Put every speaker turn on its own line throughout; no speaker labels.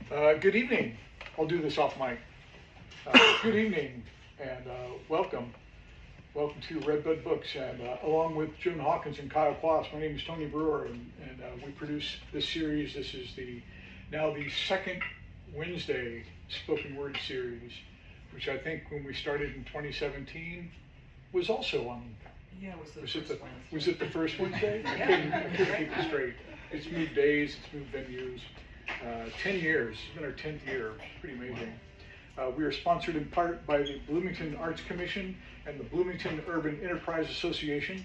Good evening. I'll do this off mic. Good evening and welcome. Welcome to Redbud Books, and along with Joan Hawkins and Kyle Kloss, my name is Tony Brewer, and we produce this series. This is now the second Wednesday spoken word series, which I think when we started in 2017 was also on.
Yeah,
was it the first Wednesday? I couldn't keep it straight. It's moved days, it's moved venues. 10 years, it's been our 10th year, pretty amazing. We are sponsored in part by the Bloomington Arts Commission and the Bloomington Urban Enterprise Association.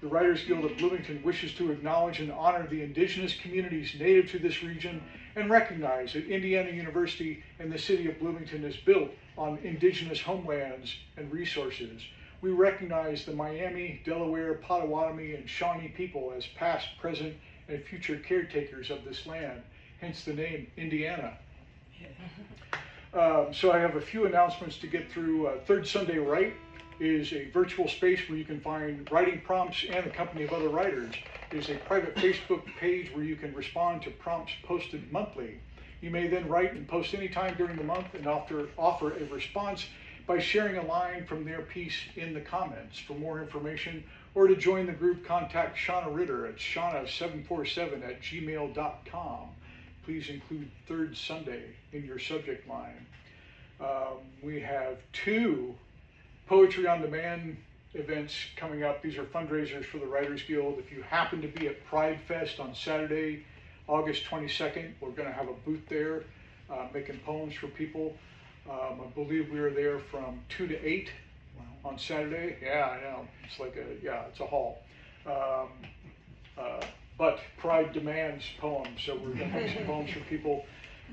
The Writers Guild of Bloomington wishes to acknowledge and honor the indigenous communities native to this region and recognize that Indiana University and the city of Bloomington is built on indigenous homelands and resources. We recognize the Miami, Delaware, Potawatomi, and Shawnee people as past, present, and future caretakers of this land, hence the name Indiana. So I have a few announcements to get through. Third Sunday Write is a virtual space where you can find writing prompts and a company of other writers. It is a private Facebook page where you can respond to prompts posted monthly. You may then write and post anytime during the month and offer a response by sharing a line from their piece in the comments. For more information or to join the group, contact Shauna Ritter at shauna747@gmail.com. Please include Third Sunday in your subject line. We have 2 Poetry on Demand events coming up. These are fundraisers for the Writers Guild. If you happen to be at Pride Fest on Saturday, August 22nd, we're going to have a booth there making poems for people. I believe we are there from 2 to 8 on Saturday. Yeah, I know. It's like it's a haul. But Pride demands poems, so we're going to have some poems for people.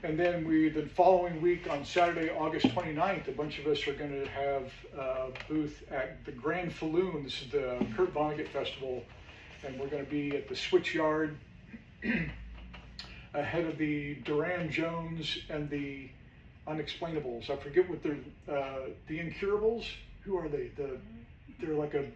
And then the following week on Saturday, August 29th, a bunch of us are going to have a booth at the Grand Falloon. This is the Kurt Vonnegut Festival, and we're going to be at the Switch Yard ahead of the Duran Jones and the Unexplainables. I forget what they're, the Incurables. Who are they? They're like a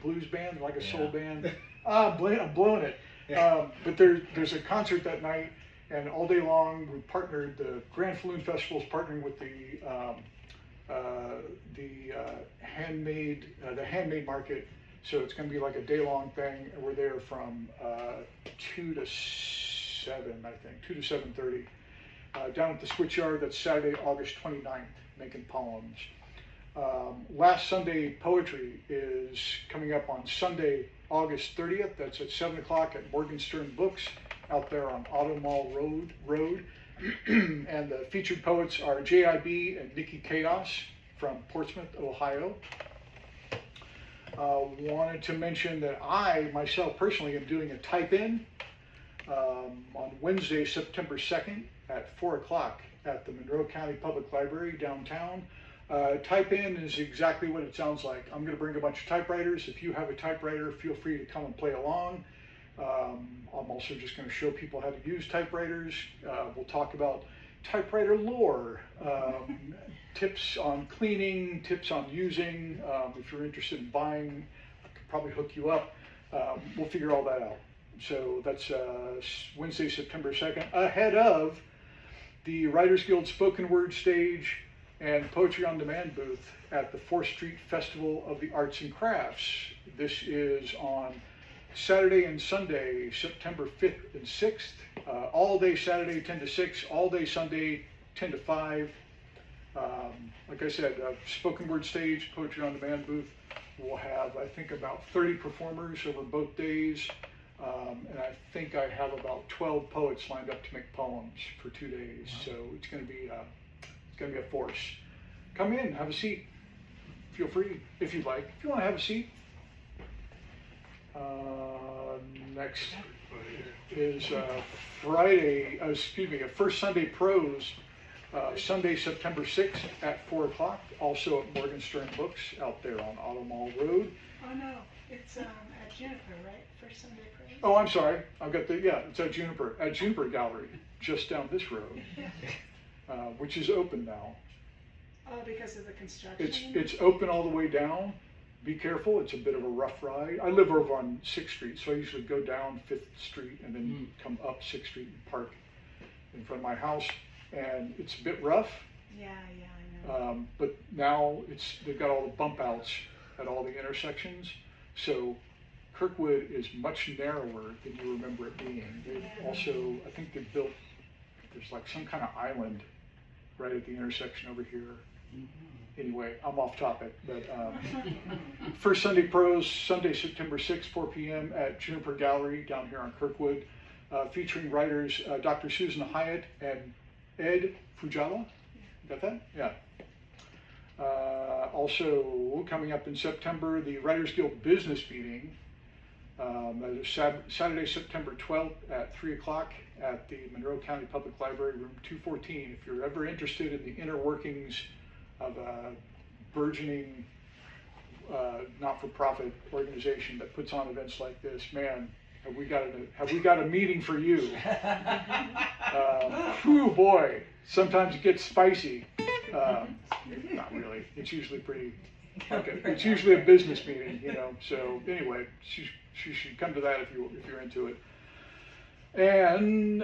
blues band, like a soul band. I'm blowing it. But there's a concert that night, and all day long we partnered. The Grand Falloon Festival is partnering with the handmade market. So it's going to be like a day-long thing, and we're there from 2 to 7, I think, 2 to 7:30. Down at the Switch Yard. That's Saturday, August 29th, making poems. Last Sunday Poetry is coming up on Sunday, August 30th. That's at 7 o'clock at Morgenstern Books out there on Auto Mall Road. And the featured poets are J.I.B. and Nikki Chaos from Portsmouth, Ohio. Wanted to mention that I, myself personally, am doing a type-in on Wednesday, September 2nd at 4 o'clock at the Monroe County Public Library downtown. Type-in is exactly what it sounds like. I'm going to bring a bunch of typewriters. If you have a typewriter, feel free to come and play along. I'm also just going to show people how to use typewriters. We'll talk about typewriter lore, tips on cleaning, tips on using. If you're interested in buying, I could probably hook you up. We'll figure all that out. So that's Wednesday, September 2nd, ahead of the Writers Guild Spoken Word Stage and Poetry on Demand booth at the 4th Street Festival of the Arts and Crafts. This is on Saturday and Sunday, September 5th and 6th. All day Saturday, 10 to 6, all day Sunday, 10 to 5. Like I said, Spoken Word Stage, Poetry on Demand booth. We'll have, I think, about 30 performers over both days. And I think I have about 12 poets lined up to make poems for 2 days. So it's going to be a force. Come in, have a seat. Feel free if you'd like. If you want to have a seat. Next is First Sunday Prose, Sunday, September 6th at 4 o'clock. Also at Morgenstern Books out there on Auto Mall Road.
Oh no, it's at Juniper, right? First Sunday Prose.
Oh, I'm sorry. I've got it's at Juniper Gallery, just down this road, which is open now.
Oh, because of the construction?
It's open all the way down. Be careful, it's a bit of a rough ride. I live over on 6th Street, so I usually go down 5th Street and then come up 6th Street and park in front of my house, and it's a bit rough.
Yeah, I know.
But now they've got all the bump outs at all the intersections, so Kirkwood is much narrower than you remember it being. They've also, I think they've built, there's like some kind of island right at the intersection over here. Anyway, I'm off topic, but First Sunday Pros, Sunday, September 6th, 4 p.m. at Juniper Gallery down here on Kirkwood, featuring writers Dr. Susan Hyatt and Ed Fujala. Got that? Yeah. Also, coming up in September, the Writers Guild Business Meeting. That is Saturday, September 12th at 3 o'clock at the Monroe County Public Library, room 214. If you're ever interested in the inner workings of a burgeoning not-for-profit organization that puts on events like this, man, have we got a meeting for you? Whew, boy, sometimes it gets spicy. Not really. It's usually pretty. Okay, it's usually a business meeting, you know. So anyway, she should come to that if you're into it. And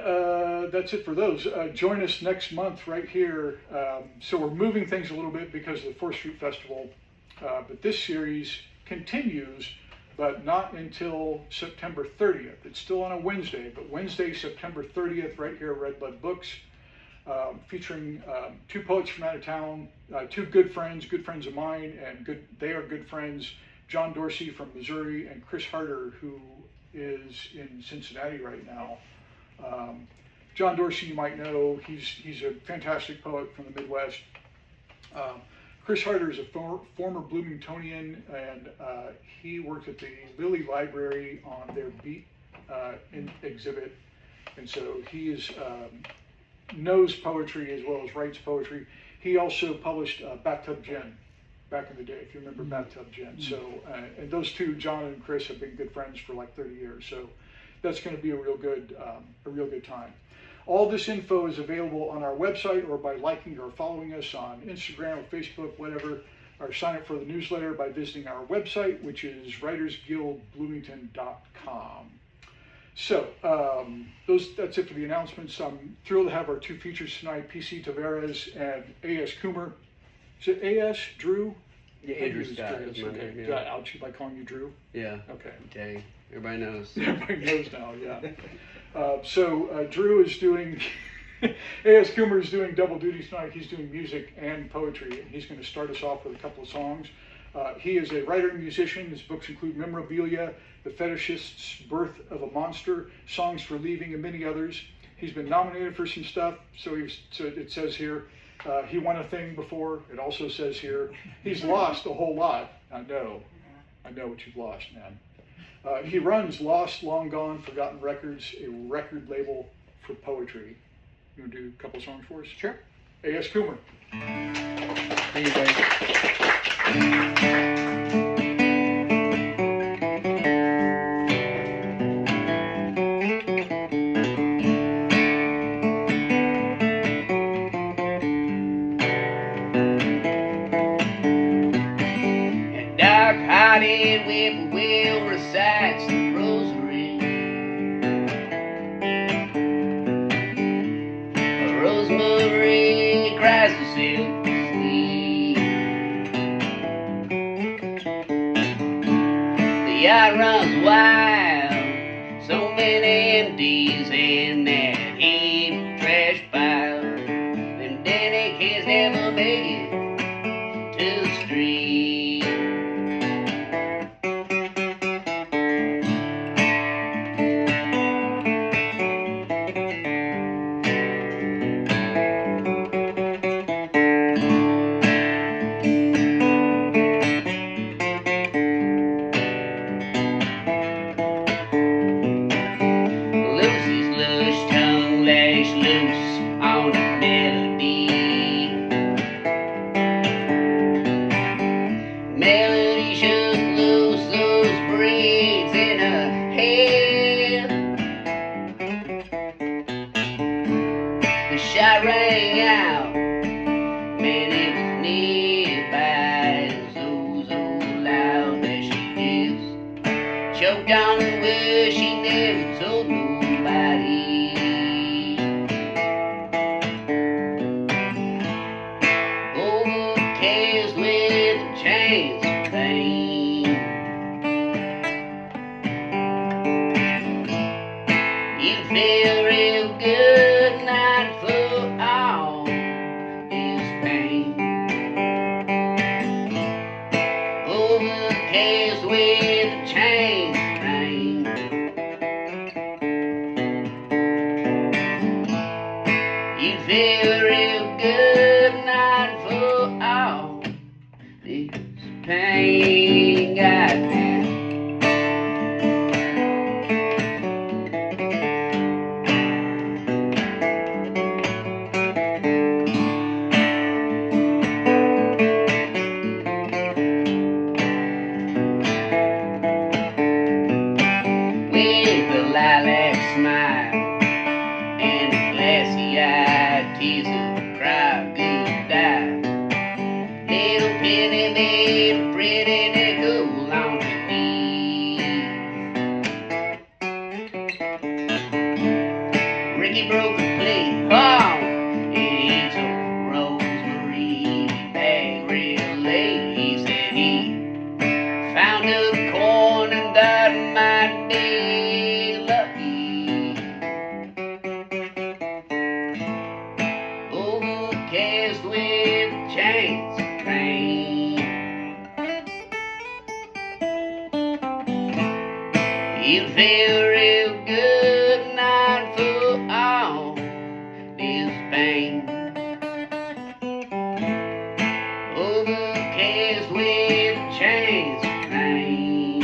that's it for those. Join us next month right here. So we're moving things a little bit because of the 4th Street Festival, but this series continues, but not until September 30th. It's still on a Wednesday, but Wednesday, September 30th, right here at Redbud Books, featuring 2 poets from out of town, 2 good friends of mine, and they are good friends, John Dorsey from Missouri and Chris Harder, who is in Cincinnati right now. John Dorsey, you might know, he's a fantastic poet from the Midwest. Chris Harder is a former Bloomingtonian, and he worked at the Lilly Library on their Beat exhibit, and so he knows poetry as well as writes poetry. He also published Bathtub Gin back in the day, if you remember Bathtub Gin. So, and those 2, John and Chris, have been good friends for like 30 years. So that's going to be a real good time. All this info is available on our website or by liking or following us on Instagram or Facebook, whatever, or sign up for the newsletter by visiting our website, which is writersguildbloomington.com. So that's it for the announcements. I'm thrilled to have our 2 features tonight, PC Tavares and A.S. Coomer. Is it A.S. Drew?
Yeah, Andrew Scott is my name.
Did I out you by calling you Drew?
Yeah.
Okay.
Okay. Everybody knows.
Everybody knows now, yeah. So Drew is doing, A.S. Coomer is doing double duty tonight. He's doing music and poetry, and he's going to start us off with a couple of songs. He is a writer and musician. His books include Memorabilia, The Fetishist's Birth of a Monster, Songs for Leaving, and many others. He's been nominated for some stuff, so it says here. He won a thing before. It also says here, he's lost a whole lot. I know what you've lost, man. He runs Lost, Long Gone, Forgotten Records, a record label for poetry. You want to do a couple songs for us?
Sure.
A.S. Coomer.
Hey, you guys.
Dark-hearted whippoorwill recites the rosary. Rosemary cries herself to sleep. The yard runs wild, so many empties in that heap trash pile. Them Danny kids never make it to the street. Lucy's lush tongue lash loose on a melody. Melody shook loose those braids in her hair. The shot rang out, man, it was nearby, so loud that she just choked on the words she never told nobody. feel real good, not for all this pain. Overcast with a change rain. You feel real good, not for all this pain. Goddamn. With a lilac smile and a glassy-eyed tears of cry goodbye. Little penny babe, pretty to go on to me. Ricky broke a plate, oh, and he told Rosemary back real late. He said he found a corn and that might be lucky. Overcast with chance rain. You feel real good, not for all this pain. Overcast with chance rain.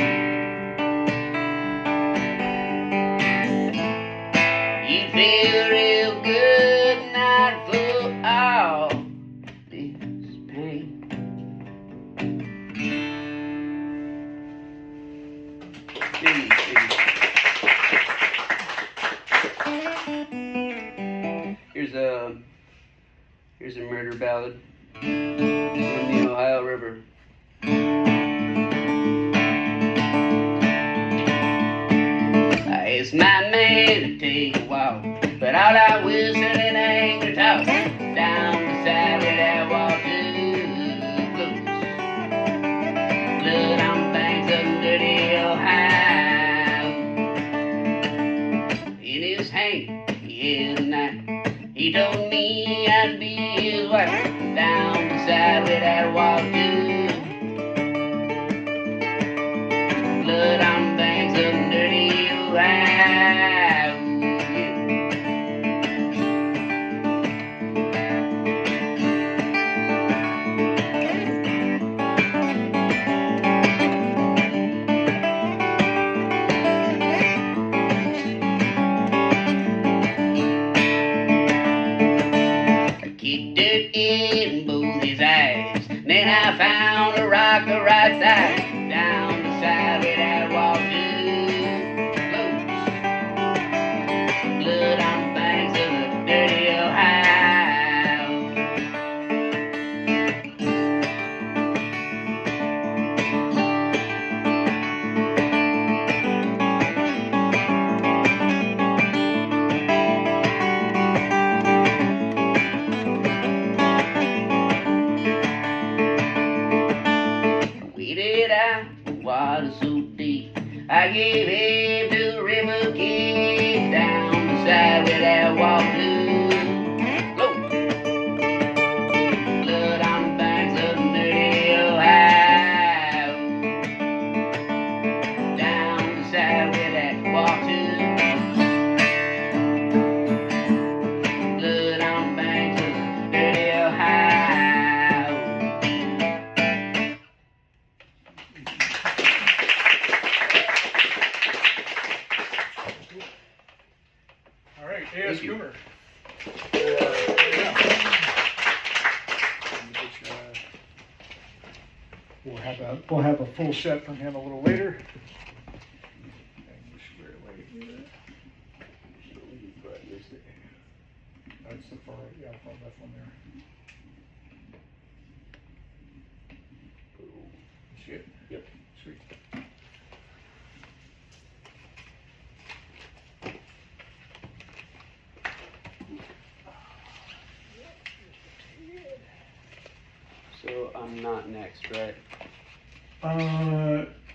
You feel real good, not for all this pain. Here's a murder ballad from the Ohio River. I asked my man to take a walk, but all I whistled in anger talk down beside where that water flows. Blood on banks of dirty Ohio. In his hand he had a knife. He told me I'd be his wife down beside where that water. Blood on banks of dirty Ohio. I kicked dirt in both his eyes. Then I found a rock the right side down beside where that water flows. Blood on banks of the dirty Ohio. Waded out the water so deep, I gave him to the river king down beside where that water flows. Blood on banks of dirty Ohio. Down beside where that water. Blood on banks of dirty Ohio.
All right, A.S.
Thank you.
Coomer. We'll have a full set from him a little later. And we'll square away here. That's the far, yeah, far left one there. See it? Yep. Sweet.
So I'm not next, right?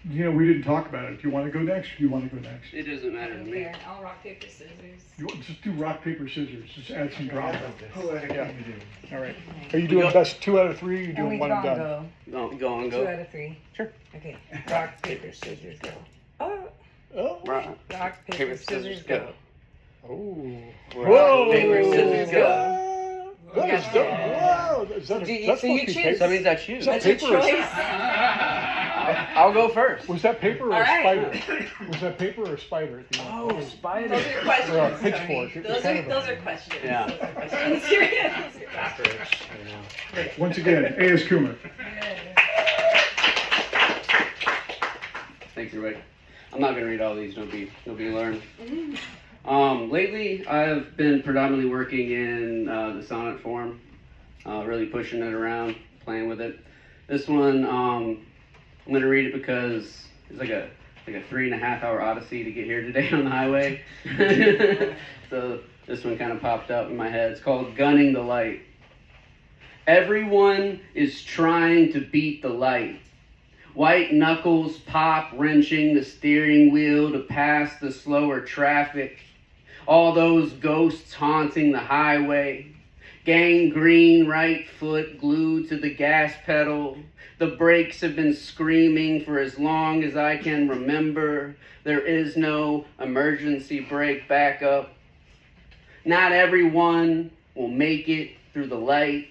You know, we didn't talk about it. Do you want to go next? Or do you want to go next?
It doesn't matter to me.
Okay, I'll rock, paper, scissors.
You want, just do rock, paper, scissors. Just add some drama.
Poetic
Yeah.
thing to do.
All right. Are you doing best 2 out of 3? Or you
And
doing
we
one
can
and
all
done?
go.
Go on,
2
go.
out of 3.
Sure.
Okay. Rock, paper, scissors, go. Oh,
Oh.
Rock,
rock, paper, scissors, go.
Oh.
rock, paper, scissors, go.
That is dope. Wow. Is that
Do you-
that's
so you
supposed to be
choose.
paper?
That means I choose.
Is that
That's your
paper or-
choice.
I'll go first.
Was that paper or
All
a
right.
spider? Was that paper or a spider at the end?
Oh, spider.
Those are questions.
Or a pitchfork. It was
Those
kind
are,
of a-
those are questions.
Yeah.
Those are questions. Those are questions.
Once again, A is Coomer.
Thanks, everybody. I'm not gonna read all these. Nobody learn. Lately, I've been predominantly working in the sonnet form, really pushing it around, playing with it. This one, I'm gonna read it because it's like a 3.5 hour odyssey to get here today on the highway. So this one kind of popped up in my head. It's called "Gunning the Light." Everyone is trying to beat the light. White knuckles pop, wrenching the steering wheel to pass the slower traffic. All those ghosts haunting the highway. Gangrene right foot glued to the gas pedal. The brakes have been screaming for as long as I can remember. There is no emergency brake backup. Not everyone will make it through the light.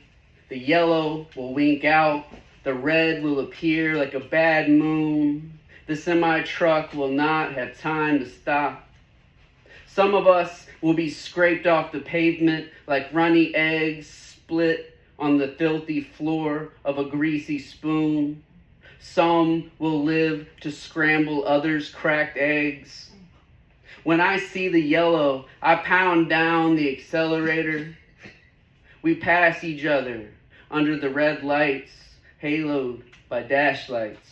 The yellow will wink out. The red will appear like a bad moon. The semi-truck will not have time to stop. Some of us will be scraped off the pavement like runny eggs split on the filthy floor of a greasy spoon. Some will live to scramble others' cracked eggs. When I see the yellow, I pound down the accelerator. We pass each other under the red lights, haloed by dash lights.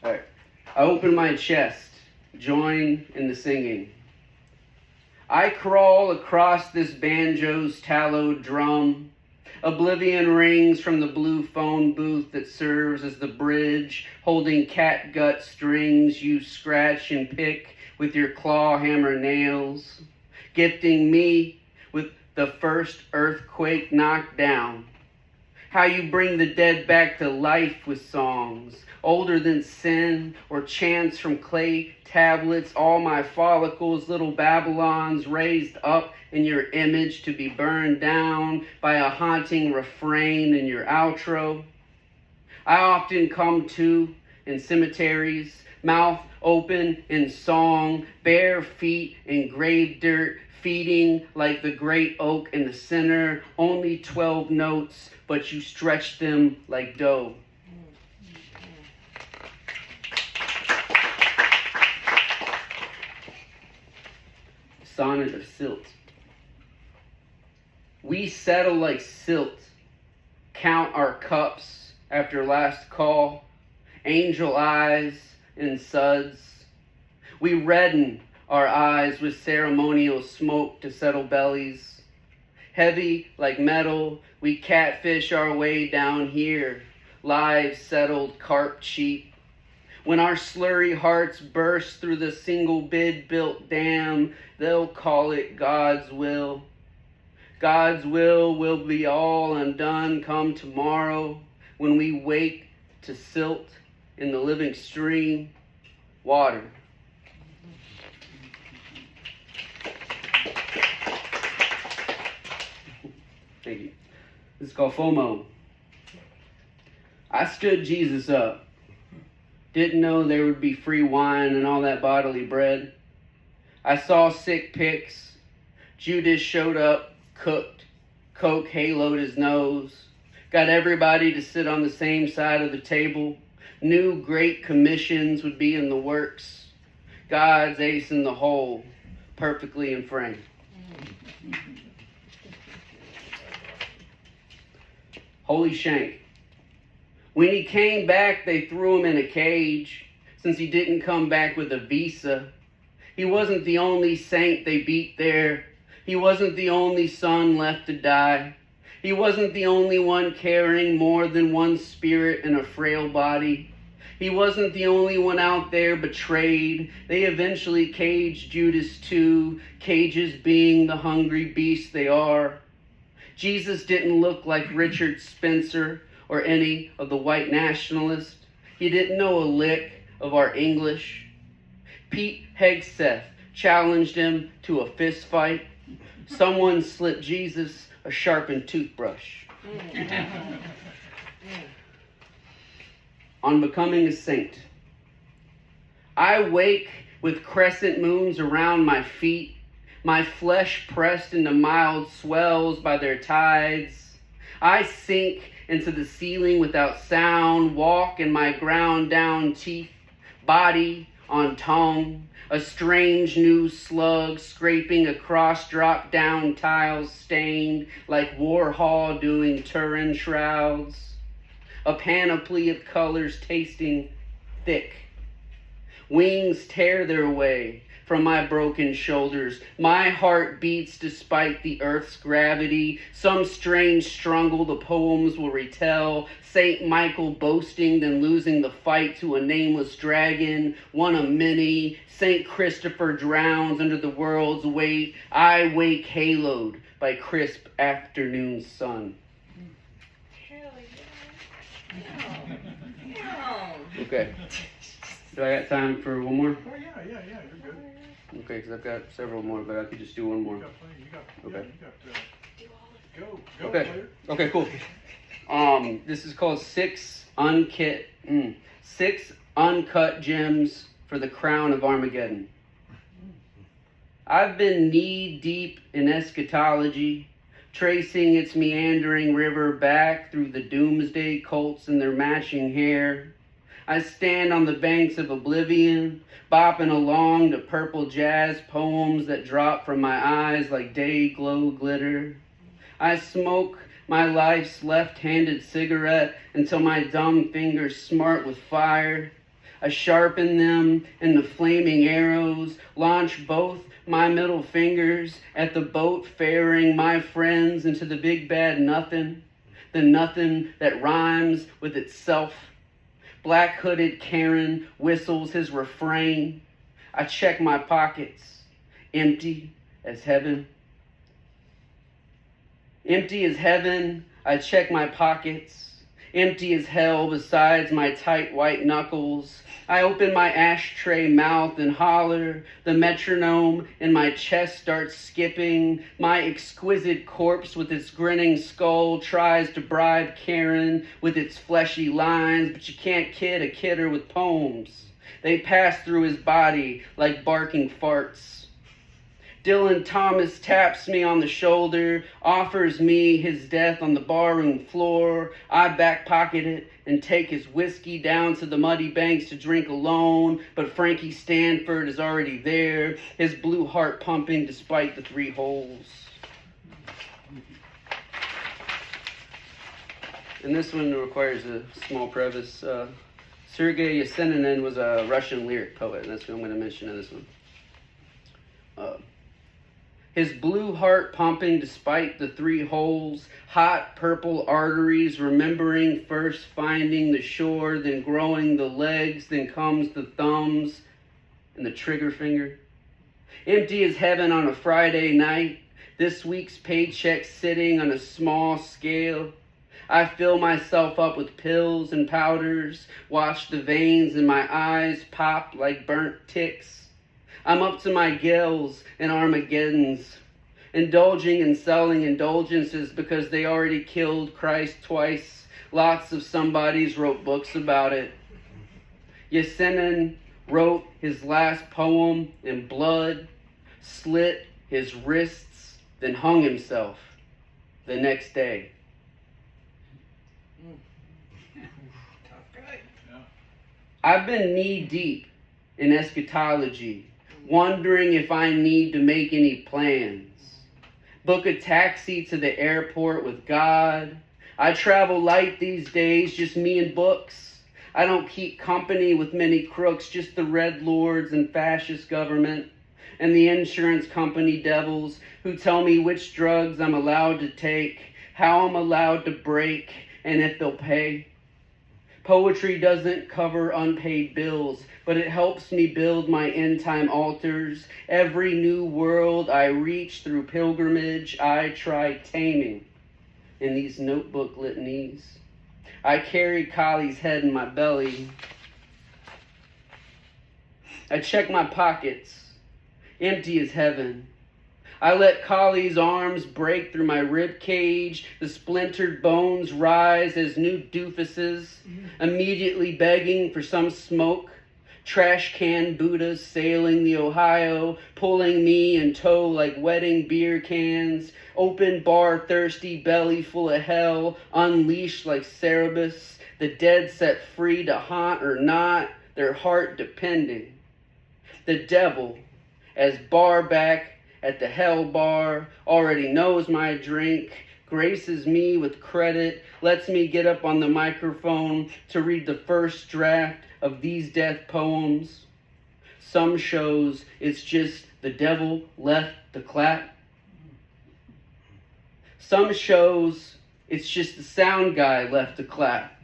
All right. I open my chest, join in the singing. I crawl across this banjo's tallowed drum. Oblivion rings from the blue phone booth that serves as the bridge, holding catgut strings you scratch and pick with your claw hammer nails, gifting me with the first earthquake knockdown. How you bring the dead back to life with songs, older than sin or chants from clay tablets, all my follicles, little Babylons raised up in your image to be burned down by a haunting refrain in your outro. I often come to in cemeteries, mouth open in song, bare feet in grave dirt, feeding like the great oak in the center, only 12 notes, but you stretch them like dough. Sonnet of silt. We settle like silt, count our cups after last call, angel eyes in suds. We redden our eyes with ceremonial smoke to settle bellies. Heavy like metal, we catfish our way down here, lives settled carp cheap. When our slurry hearts burst through the single bid built dam, they'll call it God's will. God's will be all undone come tomorrow when we wake to silt in the living stream, water. Thank you. This is called FOMO. I stood Jesus up. Didn't know there would be free wine and all that bodily bread. I saw sick pics. Judas showed up, cooked. Coke haloed his nose. Got everybody to sit on the same side of the table. Knew great commissions would be in the works. God's ace in the hole, perfectly in frame. Holy shank. When he came back, they threw him in a cage, since he didn't come back with a visa. He wasn't the only saint they beat there. He wasn't the only son left to die. He wasn't the only one carrying more than one spirit in a frail body. He wasn't the only one out there betrayed. They eventually caged Judas too, cages being the hungry beasts they are. Jesus didn't look like Richard Spencer or any of the white nationalists. He didn't know a lick of our English. Pete Hegseth challenged him to a fist fight. Someone slipped Jesus a sharpened toothbrush. On becoming a saint. I wake with crescent moons around my feet, my flesh pressed into mild swells by their tides. I sink into the ceiling without sound, walk in my ground down teeth, body on tongue, a strange new slug scraping across drop down tiles stained like Warhol doing Turin shrouds. A panoply of colors tasting thick. Wings tear their way from my broken shoulders. My heart beats despite the earth's gravity. Some strange struggle the poems will retell. Saint Michael boasting, then losing the fight to a nameless dragon, one of many. Saint Christopher drowns under the world's weight. I wake haloed by crisp afternoon sun. Okay. Do I got time for one more?
Oh, yeah, you're good.
Okay, because I've got several more, but I could just do one more.
You got plenty,
Okay.
Go,
Okay.
player.
Okay, cool. This is called Six Uncut Gems for the Crown of Armageddon. I've been knee deep in eschatology, tracing its meandering river back through the doomsday cults and their matching hair. I stand on the banks of oblivion, bopping along to purple jazz poems that drop from my eyes like day glow glitter. I smoke my life's left-handed cigarette until my dumb fingers smart with fire. I sharpen them in the flaming arrows, launch both my middle fingers at the boat ferrying my friends into the big bad nothing, the nothing that rhymes with itself. Black-hooded Karen whistles his refrain. I check my pockets, empty as heaven. Empty as heaven, I check my pockets, empty as hell besides my tight white knuckles. I open my ashtray mouth and holler. The metronome in my chest starts skipping. My exquisite corpse with its grinning skull tries to bribe Karen with its fleshy lines, but you can't kid a kidder with poems. They pass through his body like barking farts. Dylan Thomas taps me on the shoulder, offers me his death on the barroom floor. I backpocket it and take his whiskey down to the muddy banks to drink alone, but Frankie Stanford is already there, his blue heart pumping despite the 3 holes. And this one requires a small preface. Sergei Yesenin was a Russian lyric poet, and that's what I'm going to mention in this one. His blue heart pumping despite the 3 holes, hot purple arteries, remembering first finding the shore, then growing the legs, then comes the thumbs and the trigger finger. Empty as heaven on a Friday night, this week's paycheck sitting on a small scale. I fill myself up with pills and powders, watch the veins in my eyes pop like burnt ticks. I'm up to my gills in Armageddons, indulging and selling indulgences because they already killed Christ twice. Lots of somebodies wrote books about it. Yesenin wrote his last poem in blood, slit his wrists, then hung himself the next day. I've been knee-deep in eschatology, wondering if I need to make any plans. Book a taxi to the airport with God. I travel light these days, just me and books. I don't keep company with many crooks, just the red lords and fascist government and the insurance company devils who tell me which drugs I'm allowed to take, how I'm allowed to break, and if they'll pay. Poetry doesn't cover unpaid bills, but it helps me build my end-time altars. Every new world I reach through pilgrimage, I try taming in these notebook litanies. I carry Kali's head in my belly. I check my pockets, empty as heaven. I let Kali's arms break through my rib cage. The splintered bones rise as new doofuses, immediately begging for some smoke. Trash can Buddhas sailing the Ohio, pulling me in tow like wedding beer cans. Open bar thirsty belly full of hell, unleashed like Cerberus. The dead set free to haunt or not, their heart depending. The devil, as bar back at the hell bar, already knows my drink, graces me with credit, lets me get up on the microphone to read the first draft of these death poems. Some shows it's just the devil left the clap. Some shows it's just the sound guy left the clap.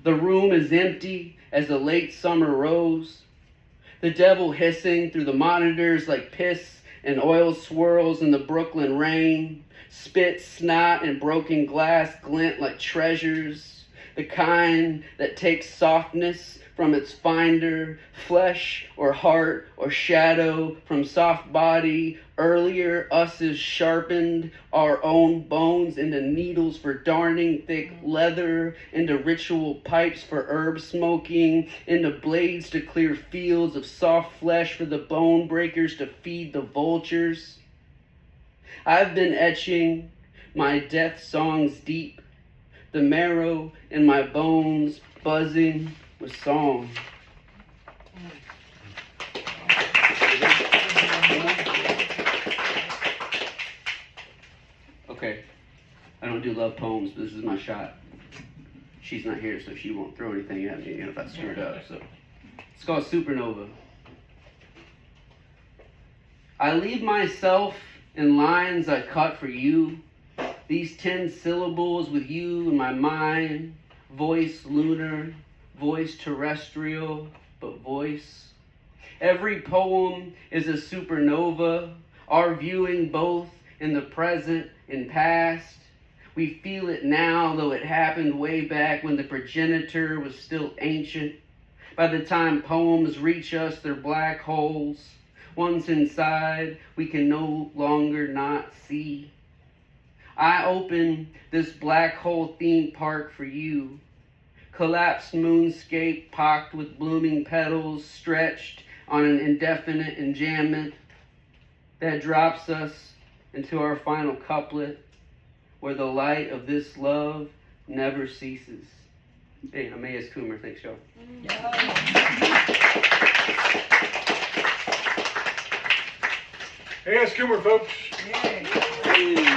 The room is empty as a late summer rose. The devil hissing through the monitors like piss and oil swirls in the Brooklyn rain. Spit, snot, and broken glass glint like treasures, the kind that takes softness from its finder, flesh or heart or shadow from soft body. Earlier us's sharpened our own bones into needles for darning thick leather, into ritual pipes for herb smoking, into blades to clear fields of soft flesh for the bone breakers to feed the vultures. I've been etching my death songs deep, the marrow in my bones buzzing with song. Okay, I don't do love poems, but this is my shot. She's not here, so she won't throw anything at me if I screw it up. So it's called Supernova. I leave myself in lines I cut for you. These 10 syllables with you in my mind. Voice lunar, voice terrestrial, but voice. Every poem is a supernova, our viewing both in the present and past. We feel it now, though it happened way back when the progenitor was still ancient. By the time poems reach us, they're black holes. Once inside, we can no longer not see. I open this black hole theme park for you. Collapsed moonscape pocked with blooming petals stretched on an indefinite enjambment that drops us into our final couplet where the light of this love never ceases. Hey, I'm A.S. Coomer. Thanks, y'all.
Hey, it's Coomer, folks.
Yay.